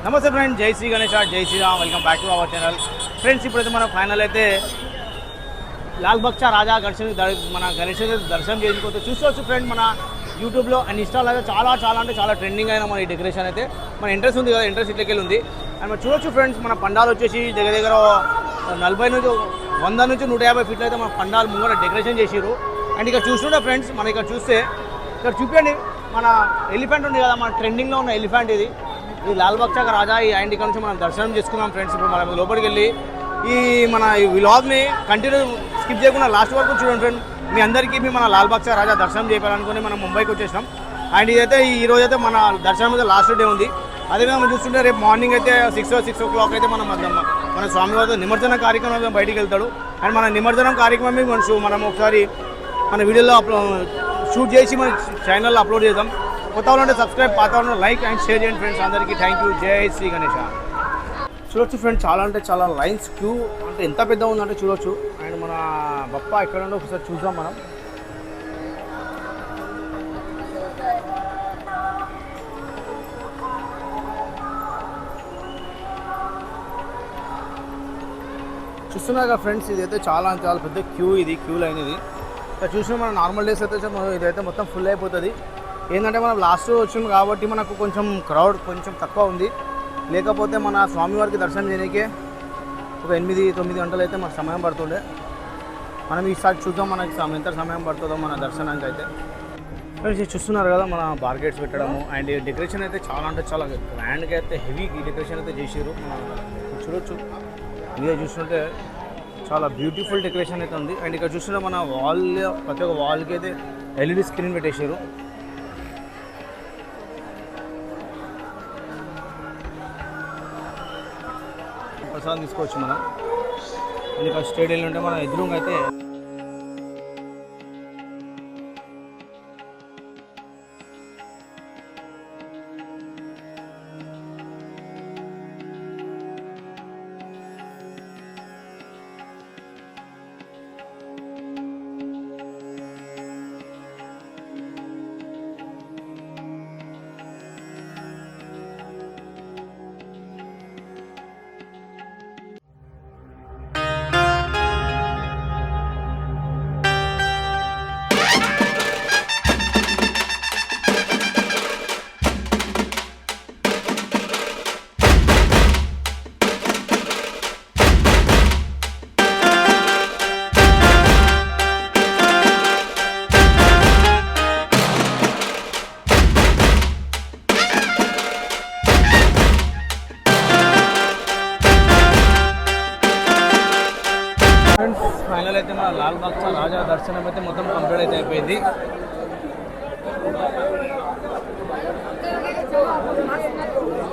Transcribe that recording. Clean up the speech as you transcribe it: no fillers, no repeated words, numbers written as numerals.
నమస్తే ఫ్రెండ్స్, జై శ్రీ గణేష్, జై Shriram. Welcome back to our channel. Friends, ఇప్పుడైతే మనం ఫైనల్ అయితే లాల్ బక్షా రాజా మన గణేష్ దర్శనం చేసుకోవచ్చు. చూసుకోవచ్చు ఫ్రెండ్, మన యూట్యూబ్లో అండ్ ఇన్స్టాలో అయితే చాలా ట్రెండింగ్ అయిన మన ఈ డెకరేషన్ అయితే మన ఇంట్రెస్ట్ ఉంది కదా, ఇంట్రెస్ట్ ఇట్లకెళ్ళి ఉంది. అండ్ మనం చూడొచ్చు ఫ్రెండ్స్, మన పండాలు వచ్చేసి దగ్గర 40 నుంచి 100 నుంచి 150 ఫీట్లు అయితే మన పండాలు ముంగట డెకరేషన్ చేసిరు. అండ్ ఇక్కడ చూస్తుంటే ఫ్రెండ్స్, మనం ఇక్కడ చూస్తే ఇక్కడ చూపించండి, మన ఎలిఫెంట్ ఉంది కదా, మన ట్రెండింగ్లో ఉన్న ఎలిఫెంట్ ఇది లాల్ బక్షా రాజా. అండ్ ఇక్కడ నుంచి మనం దర్శనం చేసుకున్నాం ఫ్రెండ్స్. ఇప్పుడు మనం లోపలికి వెళ్ళి మన ఈ వ్లాగ్ని కంటిన్యూ స్కిప్ చేయకుండా లాస్ట్ వరకు చూడండి ఫ్రెండ్. మీ అందరికీ మన లాల్ బక్షా రాజా దర్శనం చేయాలనుకుని మనం ముంబైకి వచ్చేసినాం. అండ్ ఇదైతే ఈరోజు అయితే మన దర్శనం అయితే లాస్ట్ డే ఉంది. అదేవిధంగా మనం చూస్తుంటే రేపు మార్నింగ్ అయితే 6 o'clock అయితే మన స్వామివారితో నిమజ్జన కార్యక్రమం బయటికి వెళ్తాడు. అండ్ మన నిమజ్జనం కార్యక్రమం మనం ఒకసారి మన వీడియోలో షూట్ చేసి మన ఛానల్లో అప్లోడ్ చేద్దాం. కొత్త వాళ్ళంటే సబ్స్క్రైబ్, పాత వాళ్ళంటే లైక్ అండ్ షేర్ చేయండి ఫ్రెండ్స్. అందరికీ థ్యాంక్ యూ. జై శ్రీ గణేష. చూడొచ్చు ఫ్రెండ్స్, చాలా లైన్స్ క్యూ అంటే ఎంత పెద్ద ఉందంటే చూడొచ్చు. అండ్ మన బప్ప ఎక్కడ ఉందో ఒకసారి చూద్దాం మనం. చూస్తున్నారు కదా ఫ్రెండ్స్, ఇదైతే చాలా పెద్ద క్యూ లైన్ ఇది. ఇక్కడ చూసిన మన నార్మల్ డేస్ అయితే ఇదైతే మొత్తం ఫుల్ అయిపోతుంది. ఏంటంటే మనం లాస్ట్ వచ్చింది కాబట్టి మనకు కొంచెం క్రౌడ్ కొంచెం తక్కువ ఉంది. లేకపోతే మన స్వామివారికి దర్శనం చేయడానికి ఒక 8-9 గంటలు అయితే మనకు సమయం పడుతుండే. మనం ఈసారి చూద్దాం మనకి ఎంత సమయం పడుతుందో మన దర్శనానికి అయితే. ఫ్రెండ్స్, చూస్తున్నారు కదా మన బార్గెట్స్ పెట్టడము. అండ్ డెకరేషన్ అయితే చాలా గ్రాండ్గా అయితే హెవీ డెకరేషన్ అయితే చేసారు. చూడొచ్చు, ఇదే చూస్తుంటే చాలా బ్యూటిఫుల్ డెకరేషన్ అయితే ఉంది. అండ్ ఇక్కడ చూస్తుంటే మన ప్రతి ఒక్క వాల్కి అయితే LED స్క్రీన్ పెట్టేశారు. ప్రసాదం తీసుకోవచ్చు మనం. ఇంకా స్టేడియం ఉంటే మన ఎదురుగా అయితే ఫైనల్ అయితే మన లాల్ బక్షా రాజా దర్శనం అయితే మొత్తం కంప్లీట్ అయితే అయిపోయింది.